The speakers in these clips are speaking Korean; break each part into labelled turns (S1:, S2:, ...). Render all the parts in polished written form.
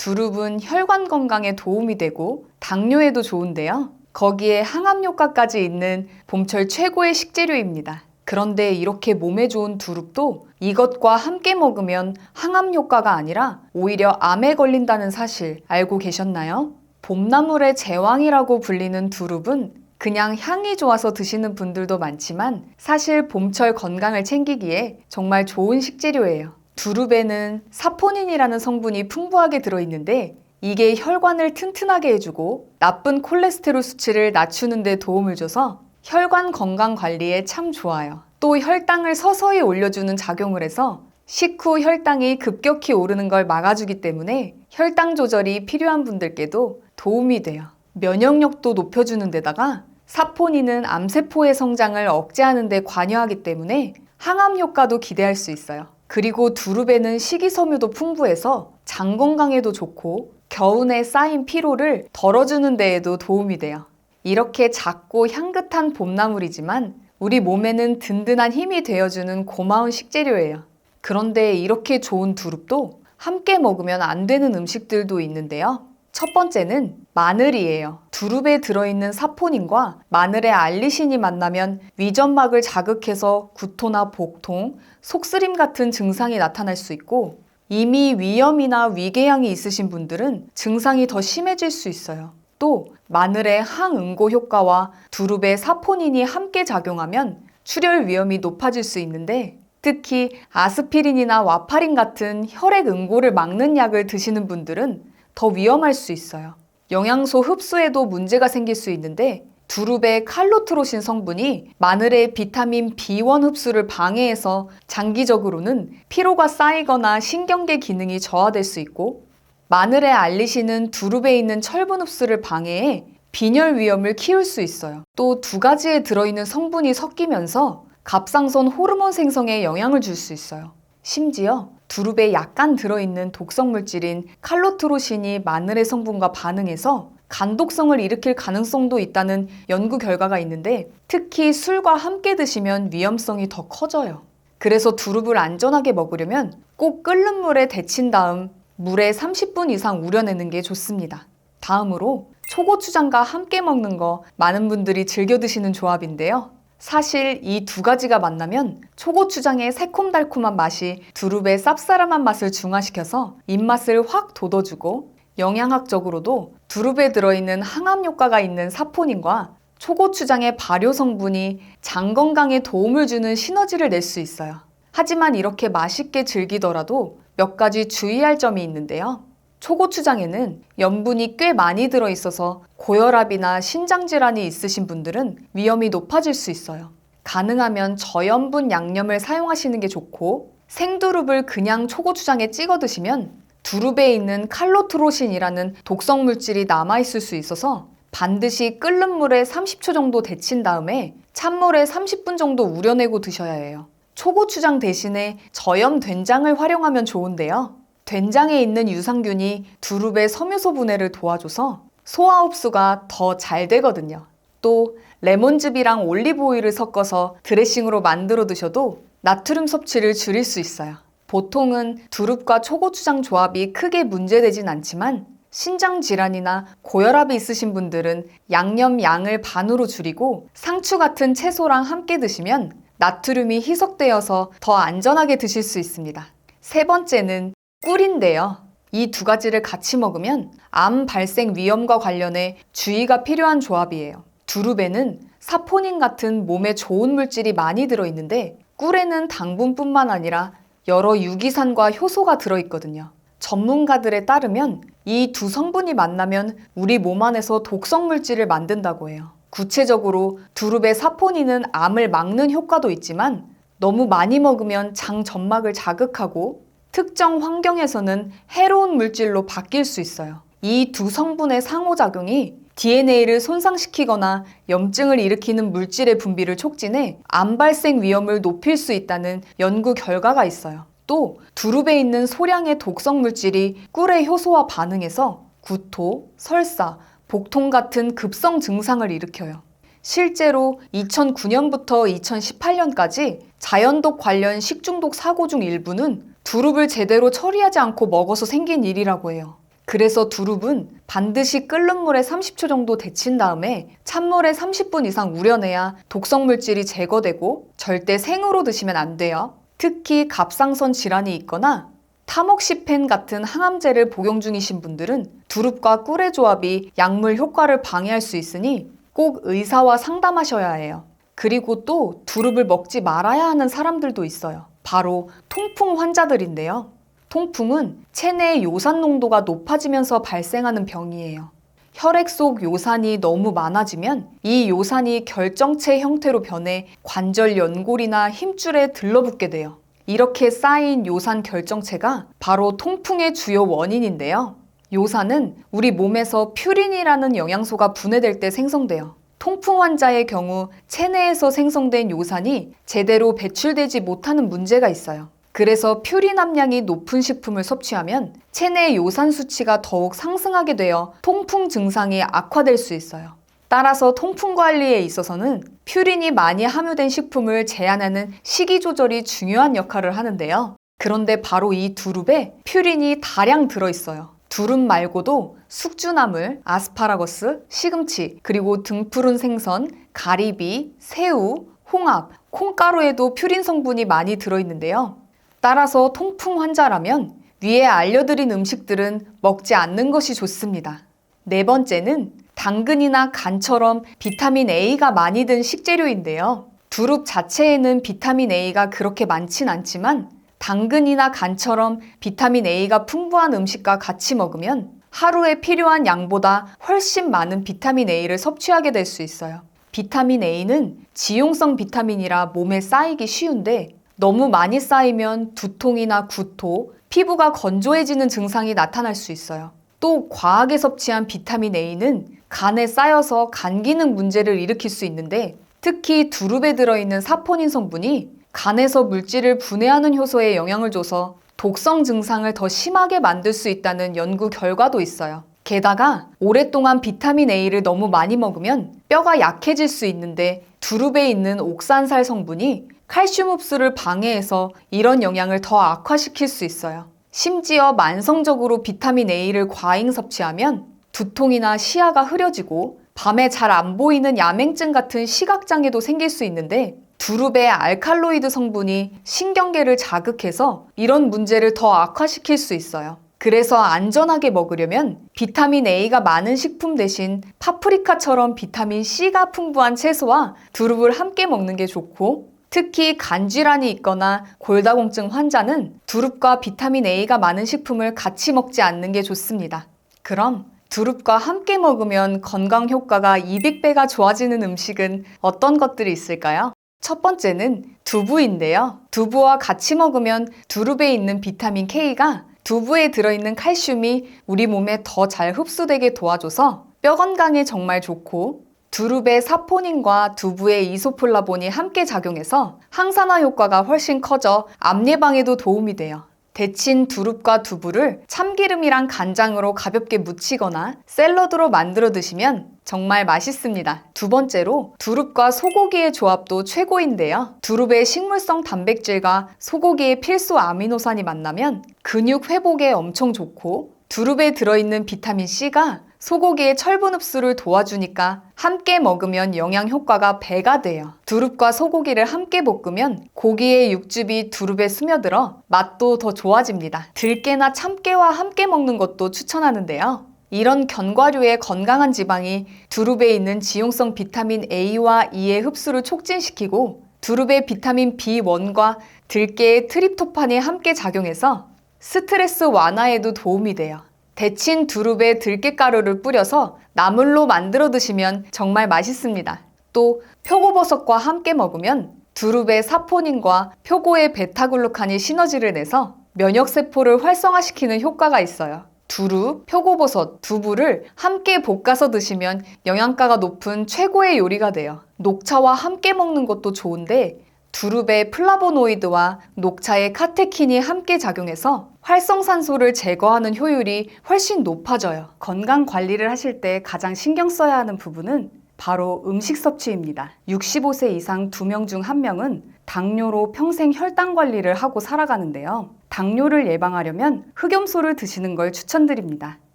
S1: 두릅은 혈관 건강에 도움이 되고 당뇨에도 좋은데요. 거기에 항암 효과까지 있는 봄철 최고의 식재료입니다. 그런데 이렇게 몸에 좋은 두릅도 이것과 함께 먹으면 항암 효과가 아니라 오히려 암에 걸린다는 사실 알고 계셨나요? 봄나물의 제왕이라고 불리는 두릅은 그냥 향이 좋아서 드시는 분들도 많지만 사실 봄철 건강을 챙기기에 정말 좋은 식재료예요. 두릅에는 사포닌이라는 성분이 풍부하게 들어있는데 이게 혈관을 튼튼하게 해주고 나쁜 콜레스테롤 수치를 낮추는 데 도움을 줘서 혈관 건강 관리에 참 좋아요. 또 혈당을 서서히 올려주는 작용을 해서 식후 혈당이 급격히 오르는 걸 막아주기 때문에 혈당 조절이 필요한 분들께도 도움이 돼요. 면역력도 높여주는 데다가 사포닌은 암세포의 성장을 억제하는 데 관여하기 때문에 항암 효과도 기대할 수 있어요. 그리고 두릅에는 식이섬유도 풍부해서 장 건강에도 좋고 겨우내 쌓인 피로를 덜어주는 데에도 도움이 돼요. 이렇게 작고 향긋한 봄나물이지만 우리 몸에는 든든한 힘이 되어주는 고마운 식재료예요. 그런데 이렇게 좋은 두릅도 함께 먹으면 안 되는 음식들도 있는데요. 첫 번째는 마늘이에요. 두릅에 들어있는 사포닌과 마늘의 알리신이 만나면 위점막을 자극해서 구토나 복통, 속쓰림 같은 증상이 나타날 수 있고 이미 위염이나 위궤양이 있으신 분들은 증상이 더 심해질 수 있어요. 또 마늘의 항응고 효과와 두릅의 사포닌이 함께 작용하면 출혈 위험이 높아질 수 있는데 특히 아스피린이나 와파린 같은 혈액 응고를 막는 약을 드시는 분들은 더 위험할 수 있어요. 영양소 흡수에도 문제가 생길 수 있는데 두릅의 칼로트로신 성분이 마늘의 비타민 B1 흡수를 방해해서 장기적으로는 피로가 쌓이거나 신경계 기능이 저하될 수 있고 마늘의 알리신은 두릅에 있는 철분 흡수를 방해해 빈혈 위험을 키울 수 있어요. 또 두 가지에 들어있는 성분이 섞이면서 갑상선 호르몬 생성에 영향을 줄 수 있어요. 심지어 두릅에 약간 들어있는 독성 물질인 칼로트로신이 마늘의 성분과 반응해서 간독성을 일으킬 가능성도 있다는 연구 결과가 있는데 특히 술과 함께 드시면 위험성이 더 커져요. 그래서 두릅을 안전하게 먹으려면 꼭 끓는 물에 데친 다음 물에 30분 이상 우려내는 게 좋습니다. 다음으로 초고추장과 함께 먹는 거 많은 분들이 즐겨 드시는 조합인데요. 사실 이 두 가지가 만나면 초고추장의 새콤달콤한 맛이 두릅의 쌉싸름한 맛을 중화시켜서 입맛을 확 돋워주고 영양학적으로도 두릅에 들어있는 항암 효과가 있는 사포닌과 초고추장의 발효 성분이 장 건강에 도움을 주는 시너지를 낼 수 있어요. 하지만 이렇게 맛있게 즐기더라도 몇 가지 주의할 점이 있는데요. 초고추장에는 염분이 꽤 많이 들어있어서 고혈압이나 신장질환이 있으신 분들은 위험이 높아질 수 있어요. 가능하면 저염분 양념을 사용하시는 게 좋고 생두릅을 그냥 초고추장에 찍어 드시면 두릅에 있는 칼로트로신이라는 독성 물질이 남아있을 수 있어서 반드시 끓는 물에 30초 정도 데친 다음에 찬물에 30분 정도 우려내고 드셔야 해요. 초고추장 대신에 저염 된장을 활용하면 좋은데요. 된장에 있는 유산균이 두릅의 섬유소 분해를 도와줘서 소화 흡수가 더 잘 되거든요. 또 레몬즙이랑 올리브 오일을 섞어서 드레싱으로 만들어 드셔도 나트륨 섭취를 줄일 수 있어요. 보통은 두릅과 초고추장 조합이 크게 문제되진 않지만 신장 질환이나 고혈압이 있으신 분들은 양념 양을 반으로 줄이고 상추 같은 채소랑 함께 드시면 나트륨이 희석되어서 더 안전하게 드실 수 있습니다. 세 번째는 꿀인데요. 이 두 가지를 같이 먹으면 암 발생 위험과 관련해 주의가 필요한 조합이에요. 두릅에는 사포닌 같은 몸에 좋은 물질이 많이 들어있는데 꿀에는 당분뿐만 아니라 여러 유기산과 효소가 들어있거든요. 전문가들에 따르면 이 두 성분이 만나면 우리 몸 안에서 독성 물질을 만든다고 해요. 구체적으로 두릅의 사포닌은 암을 막는 효과도 있지만 너무 많이 먹으면 장 점막을 자극하고 특정 환경에서는 해로운 물질로 바뀔 수 있어요. 이 두 성분의 상호작용이 DNA를 손상시키거나 염증을 일으키는 물질의 분비를 촉진해 암 발생 위험을 높일 수 있다는 연구 결과가 있어요. 또 두릅에 있는 소량의 독성 물질이 꿀의 효소와 반응해서 구토, 설사, 복통 같은 급성 증상을 일으켜요. 실제로 2009년부터 2018년까지 자연독 관련 식중독 사고 중 일부는 두릅을 제대로 처리하지 않고 먹어서 생긴 일이라고 해요. 그래서 두릅은 반드시 끓는 물에 30초 정도 데친 다음에 찬물에 30분 이상 우려내야 독성 물질이 제거되고 절대 생으로 드시면 안 돼요. 특히 갑상선 질환이 있거나 타목시펜 같은 항암제를 복용 중이신 분들은 두릅과 꿀의 조합이 약물 효과를 방해할 수 있으니 꼭 의사와 상담하셔야 해요. 그리고 또 두릅을 먹지 말아야 하는 사람들도 있어요. 바로 통풍 환자들인데요. 통풍은 체내의 요산 농도가 높아지면서 발생하는 병이에요. 혈액 속 요산이 너무 많아지면 이 요산이 결정체 형태로 변해 관절 연골이나 힘줄에 들러붙게 돼요. 이렇게 쌓인 요산 결정체가 바로 통풍의 주요 원인인데요. 요산은 우리 몸에서 퓨린이라는 영양소가 분해될 때 생성돼요. 통풍 환자의 경우 체내에서 생성된 요산이 제대로 배출되지 못하는 문제가 있어요. 그래서 퓨린 함량이 높은 식품을 섭취하면 체내 요산 수치가 더욱 상승하게 되어 통풍 증상이 악화될 수 있어요. 따라서 통풍 관리에 있어서는 퓨린이 많이 함유된 식품을 제한하는 식이 조절이 중요한 역할을 하는데요. 그런데 바로 이 두릅에 퓨린이 다량 들어있어요. 두릅 말고도 숙주나물, 아스파라거스, 시금치, 그리고 등푸른 생선, 가리비, 새우, 홍합, 콩가루에도 퓨린 성분이 많이 들어있는데요. 따라서 통풍 환자라면 위에 알려드린 음식들은 먹지 않는 것이 좋습니다. 네 번째는 당근이나 간처럼 비타민 A가 많이 든 식재료인데요. 두릅 자체에는 비타민 A가 그렇게 많진 않지만 당근이나 간처럼 비타민 A가 풍부한 음식과 같이 먹으면 하루에 필요한 양보다 훨씬 많은 비타민 A를 섭취하게 될 수 있어요. 비타민 A는 지용성 비타민이라 몸에 쌓이기 쉬운데 너무 많이 쌓이면 두통이나 구토, 피부가 건조해지는 증상이 나타날 수 있어요. 또 과하게 섭취한 비타민 A는 간에 쌓여서 간 기능 문제를 일으킬 수 있는데 특히 두릅에 들어있는 사포닌 성분이 간에서 물질을 분해하는 효소에 영향을 줘서 독성 증상을 더 심하게 만들 수 있다는 연구 결과도 있어요. 게다가 오랫동안 비타민 A를 너무 많이 먹으면 뼈가 약해질 수 있는데 두릅에 있는 옥산살 성분이 칼슘 흡수를 방해해서 이런 영향을 더 악화시킬 수 있어요. 심지어 만성적으로 비타민 A를 과잉 섭취하면 두통이나 시야가 흐려지고 밤에 잘 안 보이는 야맹증 같은 시각장애도 생길 수 있는데 두릅의 알칼로이드 성분이 신경계를 자극해서 이런 문제를 더 악화시킬 수 있어요. 그래서 안전하게 먹으려면 비타민 A가 많은 식품 대신 파프리카처럼 비타민 C가 풍부한 채소와 두릅을 함께 먹는 게 좋고 특히 간질환이 있거나 골다공증 환자는 두릅과 비타민 A가 많은 식품을 같이 먹지 않는 게 좋습니다. 그럼 두릅과 함께 먹으면 건강 효과가 200배가 좋아지는 음식은 어떤 것들이 있을까요? 첫 번째는 두부인데요. 두부와 같이 먹으면 두릅에 있는 비타민 K가 두부에 들어있는 칼슘이 우리 몸에 더 잘 흡수되게 도와줘서 뼈 건강에 정말 좋고 두릅의 사포닌과 두부의 이소플라본이 함께 작용해서 항산화 효과가 훨씬 커져 암 예방에도 도움이 돼요. 데친 두릅과 두부를 참기름이랑 간장으로 가볍게 무치거나 샐러드로 만들어 드시면 정말 맛있습니다. 두 번째로 두릅과 소고기의 조합도 최고인데요. 두릅의 식물성 단백질과 소고기의 필수 아미노산이 만나면 근육 회복에 엄청 좋고 두릅에 들어있는 비타민 C가 소고기의 철분 흡수를 도와주니까 함께 먹으면 영양 효과가 배가 돼요. 두릅과 소고기를 함께 볶으면 고기의 육즙이 두릅에 스며들어 맛도 더 좋아집니다. 들깨나 참깨와 함께 먹는 것도 추천하는데요. 이런 견과류의 건강한 지방이 두릅에 있는 지용성 비타민 A와 E의 흡수를 촉진시키고 두릅의 비타민 B1과 들깨의 트립토판이 함께 작용해서 스트레스 완화에도 도움이 돼요. 데친 두릅에 들깨가루를 뿌려서 나물로 만들어 드시면 정말 맛있습니다. 또 표고버섯과 함께 먹으면 두릅의 사포닌과 표고의 베타글루칸이 시너지를 내서 면역세포를 활성화시키는 효과가 있어요. 두릅, 표고버섯, 두부를 함께 볶아서 드시면 영양가가 높은 최고의 요리가 돼요. 녹차와 함께 먹는 것도 좋은데 두릅의 플라보노이드와 녹차의 카테킨이 함께 작용해서 활성산소를 제거하는 효율이 훨씬 높아져요. 건강 관리를 하실 때 가장 신경 써야 하는 부분은 바로 음식 섭취입니다. 65세 이상 2명 중 1명은 당뇨로 평생 혈당 관리를 하고 살아가는데요. 당뇨를 예방하려면 흑염소를 드시는 걸 추천드립니다.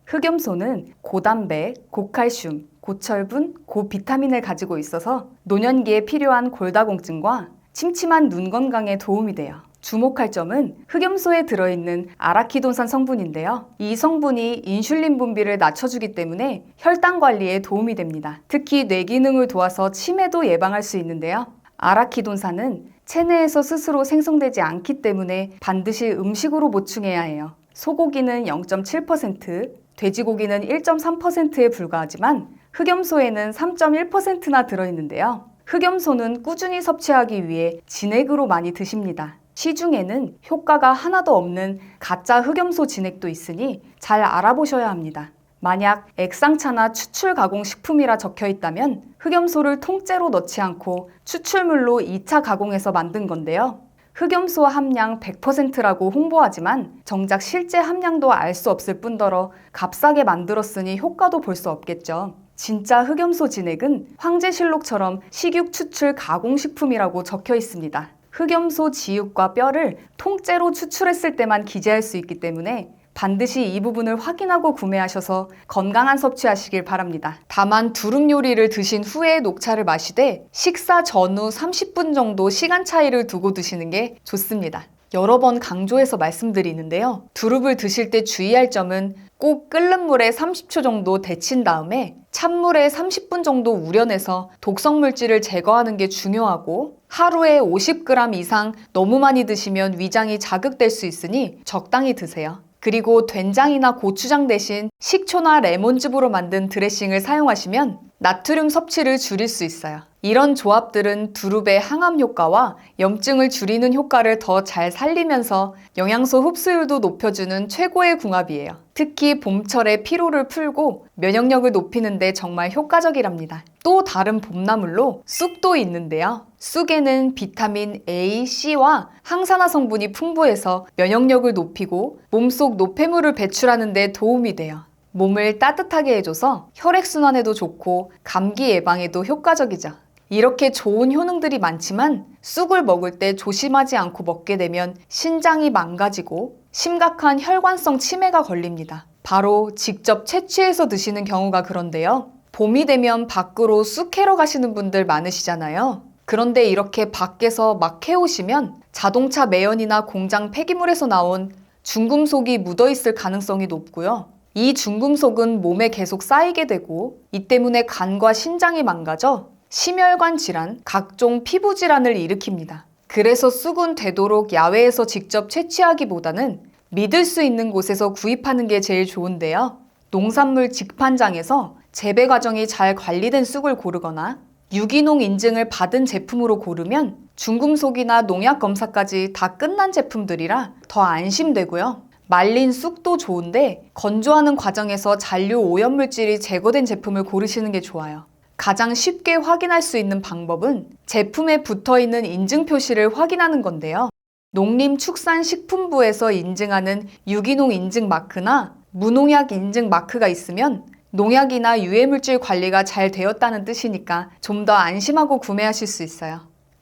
S1: 흑염소는 고단백, 고칼슘, 고철분, 고비타민을 가지고 있어서 노년기에 필요한 골다공증과 침침한 눈 건강에 도움이 돼요. 주목할 점은 흑염소에 들어있는 아라키돈산 성분인데요. 이 성분이 인슐린 분비를 낮춰주기 때문에 혈당 관리에 도움이 됩니다. 특히 뇌 기능을 도와서 치매도 예방할 수 있는데요. 아라키돈산은 체내에서 스스로 생성되지 않기 때문에 반드시 음식으로 보충해야 해요. 소고기는 0.7%, 돼지고기는 1.3%에 불과하지만 흑염소에는 3.1%나 들어있는데요. 흑염소는 꾸준히 섭취하기 위해 진액으로 많이 드십니다. 시중에는 효과가 하나도 없는 가짜 흑염소 진액도 있으니 잘 알아보셔야 합니다. 만약 액상차나 추출 가공 식품이라 적혀 있다면 흑염소를 통째로 넣지 않고 추출물로 2차 가공해서 만든 건데요. 흑염소 함량 100%라고 홍보하지만 정작 실제 함량도 알 수 없을 뿐더러 값싸게 만들었으니 효과도 볼 수 없겠죠. 진짜 흑염소 진액은 황제실록처럼 식육 추출 가공식품이라고 적혀 있습니다. 흑염소 지육과 뼈를 통째로 추출했을 때만 기재할 수 있기 때문에 반드시 이 부분을 확인하고 구매하셔서 건강한 섭취하시길 바랍니다. 다만 두릅 요리를 드신 후에 녹차를 마시되 식사 전후 30분 정도 시간 차이를 두고 드시는 게 좋습니다. 여러 번 강조해서 말씀드리는데요. 두릅을 드실 때 주의할 점은 꼭 끓는 물에 30초 정도 데친 다음에 찬물에 30분 정도 우려내서 독성 물질을 제거하는 게 중요하고 하루에 50g 이상 너무 많이 드시면 위장이 자극될 수 있으니 적당히 드세요. 그리고 된장이나 고추장 대신 식초나 레몬즙으로 만든 드레싱을 사용하시면 나트륨 섭취를 줄일 수 있어요. 이런 조합들은 두릅의 항암 효과와 염증을 줄이는 효과를 더 잘 살리면서 영양소 흡수율도 높여주는 최고의 궁합이에요. 특히 봄철에 피로를 풀고 면역력을 높이는 데 정말 효과적이랍니다. 또 다른 봄나물로 쑥도 있는데요. 쑥에는 비타민 A, C와 항산화 성분이 풍부해서 면역력을 높이고 몸속 노폐물을 배출하는 데 도움이 돼요. 몸을 따뜻하게 해줘서 혈액순환에도 좋고 감기 예방에도 효과적이죠. 이렇게 좋은 효능들이 많지만 쑥을 먹을 때 조심하지 않고 먹게 되면 신장이 망가지고 심각한 혈관성 치매가 걸립니다. 바로 직접 채취해서 드시는 경우가 그런데요. 봄이 되면 밖으로 쑥 캐러 가시는 분들 많으시잖아요. 그런데 이렇게 밖에서 막 캐오시면 자동차 매연이나 공장 폐기물에서 나온 중금속이 묻어있을 가능성이 높고요. 이 중금속은 몸에 계속 쌓이게 되고 이 때문에 간과 신장이 망가져 심혈관 질환, 각종 피부 질환을 일으킵니다. 그래서 쑥은 되도록 야외에서 직접 채취하기보다는 믿을 수 있는 곳에서 구입하는 게 제일 좋은데요. 농산물 직판장에서 재배 과정이 잘 관리된 쑥을 고르거나 유기농 인증을 받은 제품으로 고르면 중금속이나 농약 검사까지 다 끝난 제품들이라 더 안심되고요. 말린 쑥도 좋은데 건조하는 과정에서 잔류 오염물질이 제거된 제품을 고르시는 게 좋아요. 가장 쉽게 확인할 수 있는 방법은 제품에 붙어있는 인증 표시를 확인하는 건데요. 농림축산식품부에서 인증하는 유기농 인증 마크나 무농약 인증 마크가 있으면 농약이나 유해물질 관리가 잘 되었다는 뜻이니까 좀 더 안심하고 구매하실 수 있어요.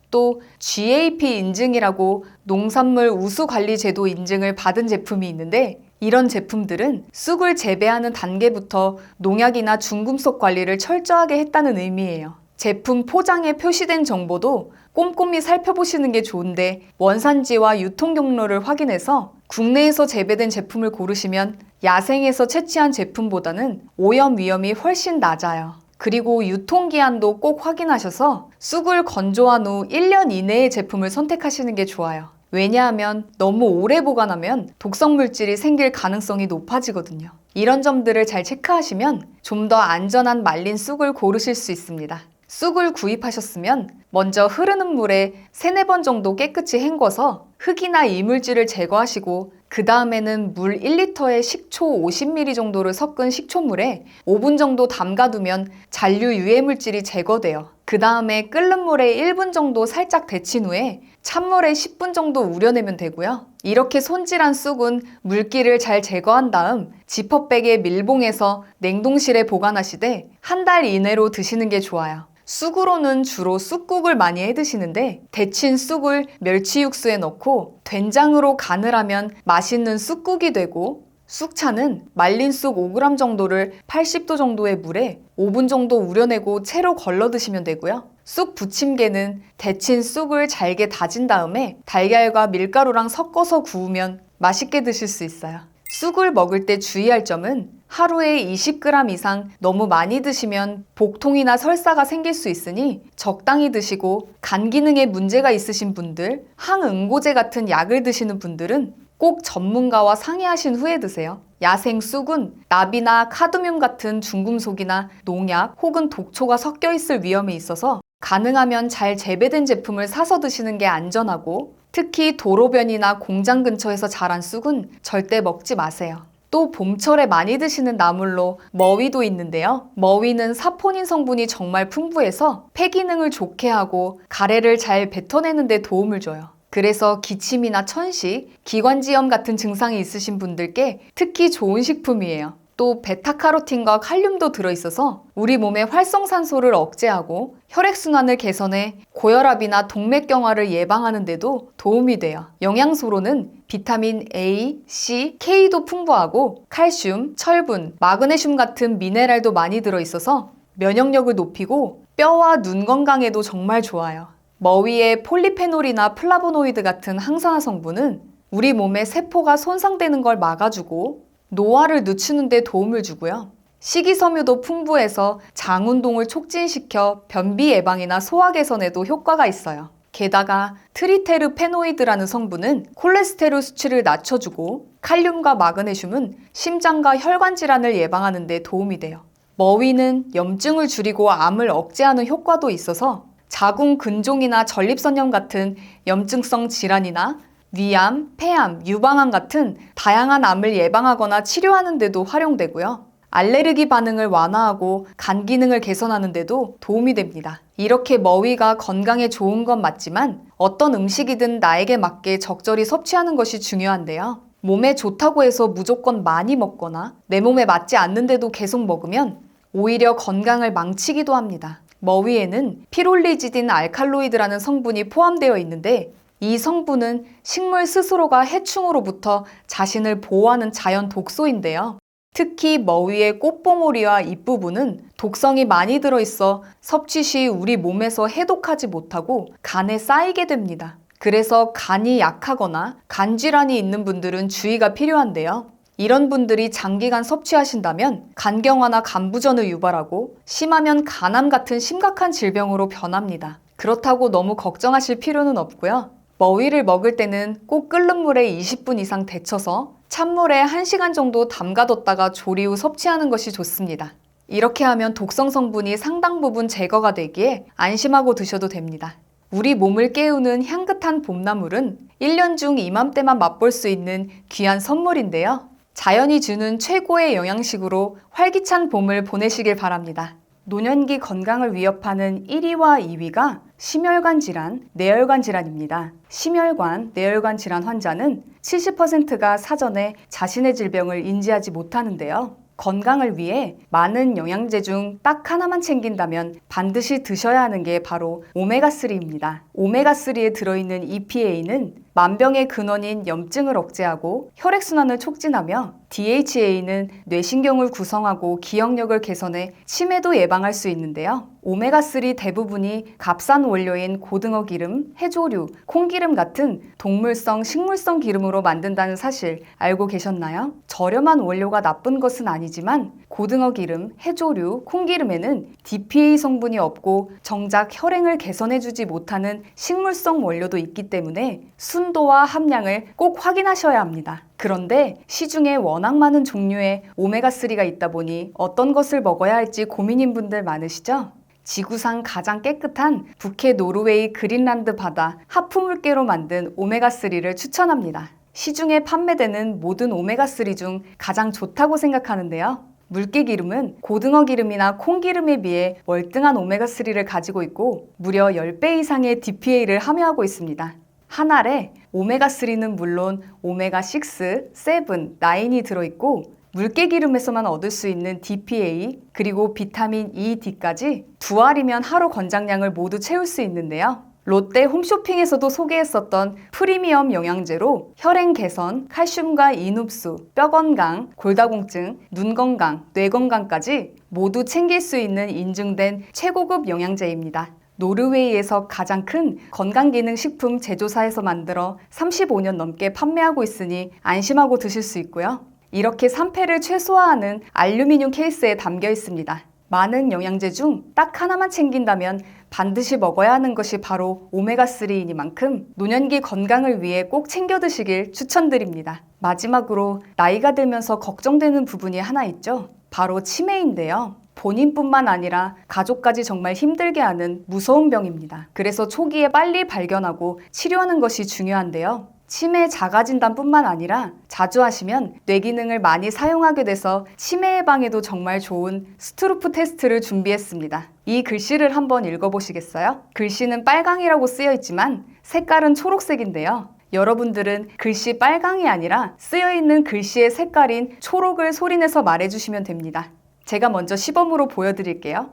S1: 또 GAP 인증이라고 농산물 우수관리제도 인증을 받은 제품이 있는데 이런 제품들은 쑥을 재배하는 단계부터 농약이나 중금속 관리를 철저하게 했다는 의미예요. 제품 포장에 표시된 정보도 꼼꼼히 살펴보시는 게 좋은데 원산지와 유통 경로를 확인해서 국내에서 재배된 제품을 고르시면 야생에서 채취한 제품보다는 오염 위험이 훨씬 낮아요. 그리고 유통기한도 꼭 확인하셔서 쑥을 건조한 후 1년 이내의 제품을 선택하시는 게 좋아요. 왜냐하면 너무 오래 보관하면 독성 물질이 생길 가능성이 높아지거든요. 이런 점들을 잘 체크하시면 좀 더 안전한 말린 쑥을 고르실 수 있습니다. 쑥을 구입하셨으면 먼저 흐르는 물에 3-4번 정도 깨끗이 헹궈서 흙이나 이물질을 제거하시고 그 다음에는 물 1리터에 식초 50ml 정도를 섞은 식초물에 5분 정도 담가두면 잔류 유해물질이 제거돼요. 그 다음에 끓는 물에 1분 정도 살짝 데친 후에 찬물에 10분 정도 우려내면 되고요. 이렇게 손질한 쑥은 물기를 잘 제거한 다음 지퍼백에 밀봉해서 냉동실에 보관하시되 1달 이내로 드시는 게 좋아요. 쑥으로는 주로 쑥국을 많이 해 드시는데 데친 쑥을 멸치 육수에 넣고 된장으로 간을 하면 맛있는 쑥국이 되고 쑥차는 말린 쑥 5g 정도를 80도 정도의 물에 5분 정도 우려내고 채로 걸러 드시면 되고요. 쑥 부침개는 데친 쑥을 잘게 다진 다음에 달걀과 밀가루랑 섞어서 구우면 맛있게 드실 수 있어요. 쑥을 먹을 때 주의할 점은 하루에 20g 이상 너무 많이 드시면 복통이나 설사가 생길 수 있으니 적당히 드시고, 간 기능에 문제가 있으신 분들, 항응고제 같은 약을 드시는 분들은 꼭 전문가와 상의하신 후에 드세요. 야생 쑥은 납이나 카드뮴 같은 중금속이나 농약 혹은 독초가 섞여 있을 위험이 있어서 가능하면 잘 재배된 제품을 사서 드시는 게 안전하고, 특히 도로변이나 공장 근처에서 자란 쑥은 절대 먹지 마세요. 또 봄철에 많이 드시는 나물로 머위도 있는데요. 머위는 사포닌 성분이 정말 풍부해서 폐 기능을 좋게 하고 가래를 잘 뱉어내는 데 도움을 줘요. 그래서 기침이나 천식, 기관지염 같은 증상이 있으신 분들께 특히 좋은 식품이에요. 또 베타카로틴과 칼륨도 들어있어서 우리 몸의 활성산소를 억제하고 혈액순환을 개선해 고혈압이나 동맥경화를 예방하는 데도 도움이 돼요. 영양소로는 비타민 A, C, K도 풍부하고 칼슘, 철분, 마그네슘 같은 미네랄도 많이 들어있어서 면역력을 높이고 뼈와 눈 건강에도 정말 좋아요. 머위의 폴리페놀이나 플라보노이드 같은 항산화 성분은 우리 몸의 세포가 손상되는 걸 막아주고 노화를 늦추는 데 도움을 주고요. 식이섬유도 풍부해서 장 운동을 촉진시켜 변비 예방이나 소화 개선에도 효과가 있어요. 게다가 트리테르페노이드라는 성분은 콜레스테롤 수치를 낮춰주고, 칼륨과 마그네슘은 심장과 혈관 질환을 예방하는 데 도움이 돼요. 머위는 염증을 줄이고 암을 억제하는 효과도 있어서 자궁 근종이나 전립선염 같은 염증성 질환이나 위암, 폐암, 유방암 같은 다양한 암을 예방하거나 치료하는 데도 활용되고요. 알레르기 반응을 완화하고 간 기능을 개선하는 데도 도움이 됩니다. 이렇게 머위가 건강에 좋은 건 맞지만 어떤 음식이든 나에게 맞게 적절히 섭취하는 것이 중요한데요. 몸에 좋다고 해서 무조건 많이 먹거나 내 몸에 맞지 않는데도 계속 먹으면 오히려 건강을 망치기도 합니다. 머위에는 피롤리지딘 알칼로이드라는 성분이 포함되어 있는데, 이 성분은 식물 스스로가 해충으로부터 자신을 보호하는 자연 독소인데요. 특히 머위의 꽃봉오리와 잎부분은 독성이 많이 들어있어 섭취 시 우리 몸에서 해독하지 못하고 간에 쌓이게 됩니다. 그래서 간이 약하거나 간 질환이 있는 분들은 주의가 필요한데요. 이런 분들이 장기간 섭취하신다면 간경화나 간부전을 유발하고 심하면 간암 같은 심각한 질병으로 변합니다. 그렇다고 너무 걱정하실 필요는 없고요. 머위를 먹을 때는 꼭 끓는 물에 20분 이상 데쳐서 찬물에 1시간 정도 담가뒀다가 조리 후 섭취하는 것이 좋습니다. 이렇게 하면 독성 성분이 상당 부분 제거가 되기에 안심하고 드셔도 됩니다. 우리 몸을 깨우는 향긋한 봄나물은 1년 중 이맘때만 맛볼 수 있는 귀한 선물인데요. 자연이 주는 최고의 영양식으로 활기찬 봄을 보내시길 바랍니다. 노년기 건강을 위협하는 1위와 2위가 심혈관 질환, 뇌혈관 질환입니다. 심혈관, 뇌혈관 질환 환자는 70%가 사전에 자신의 질병을 인지하지 못하는데요. 건강을 위해 많은 영양제 중 딱 하나만 챙긴다면 반드시 드셔야 하는 게 바로 오메가3입니다. 오메가3에 들어있는 EPA는 만병의 근원인 염증을 억제하고 혈액순환을 촉진하며, DHA는 뇌신경을 구성하고 기억력을 개선해 치매도 예방할 수 있는데요. 오메가3 대부분이 값싼 원료인 고등어 기름, 해조류, 콩기름 같은 동물성, 식물성 기름으로 만든다는 사실 알고 계셨나요? 저렴한 원료가 나쁜 것은 아니지만 고등어 기름, 해조류, 콩기름에는 DPA 성분이 없고 정작 혈행을 개선해주지 못하는 식물성 원료도 있기 때문에 순도와 함량을 꼭 확인하셔야 합니다. 그런데 시중에 워낙 많은 종류의 오메가3가 있다 보니 어떤 것을 먹어야 할지 고민인 분들 많으시죠? 지구상 가장 깨끗한 북해 노르웨이 그린란드 바다 하프물개로 만든 오메가3를 추천합니다. 시중에 판매되는 모든 오메가3 중 가장 좋다고 생각하는데요. 물개 기름은 고등어 기름이나 콩기름에 비해 월등한 오메가3를 가지고 있고 무려 10배 이상의 DPA를 함유하고 있습니다. 한 알에 오메가3는 물론 오메가6, 7, 9이 들어있고 물개 기름에서만 얻을 수 있는 DPA 그리고 비타민 E, D까지 2알이면 하루 권장량을 모두 채울 수 있는데요. 롯데 홈쇼핑에서도 소개했었던 프리미엄 영양제로 혈행 개선, 칼슘과 인흡수, 뼈 건강, 골다공증, 눈 건강, 뇌 건강까지 모두 챙길 수 있는 인증된 최고급 영양제입니다. 노르웨이에서 가장 큰 건강기능식품 제조사에서 만들어 35년 넘게 판매하고 있으니 안심하고 드실 수 있고요. 이렇게 산패를 최소화하는 알루미늄 케이스에 담겨 있습니다. 많은 영양제 중 딱 하나만 챙긴다면 반드시 먹어야 하는 것이 바로 오메가3이니만큼 노년기 건강을 위해 꼭 챙겨 드시길 추천드립니다. 마지막으로 나이가 들면서 걱정되는 부분이 하나 있죠. 바로 치매인데요. 본인뿐만 아니라 가족까지 정말 힘들게 하는 무서운 병입니다. 그래서 초기에 빨리 발견하고 치료하는 것이 중요한데요. 치매 자가진단뿐만 아니라 자주 하시면 뇌 기능을 많이 사용하게 돼서 치매 예방에도 정말 좋은 스트루프 테스트를 준비했습니다. 이 글씨를 한번 읽어보시겠어요? 글씨는 빨강이라고 쓰여 있지만 색깔은 초록색인데요. 여러분들은 글씨 빨강이 아니라 쓰여 있는 글씨의 색깔인 초록을 소리내서 말해주시면 됩니다. 제가 먼저 시범으로 보여드릴게요.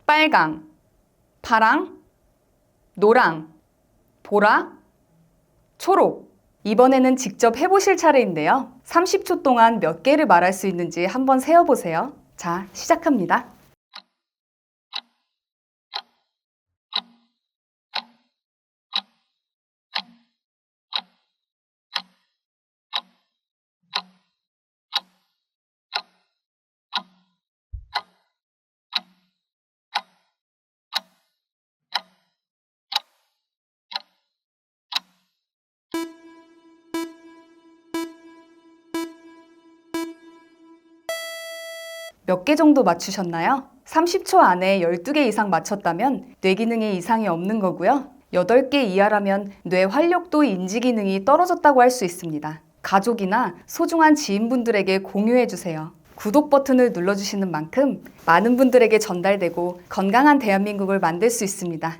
S1: 빨강, 파랑, 노랑, 보라, 초록. 이번에는 직접 해보실 차례인데요. 30초 동안 몇 개를 말할 수 있는지 한번 세어보세요. 자, 시작합니다. 몇 개 정도 맞추셨나요? 30초 안에 12개 이상 맞췄다면 뇌 기능에 이상이 없는 거고요. 8개 이하라면 뇌 활력도 인지 기능이 떨어졌다고 할 수 있습니다. 가족이나 소중한 지인분들에게 공유해주세요. 구독 버튼을 눌러주시는 만큼 많은 분들에게 전달되고 건강한 대한민국을 만들 수 있습니다.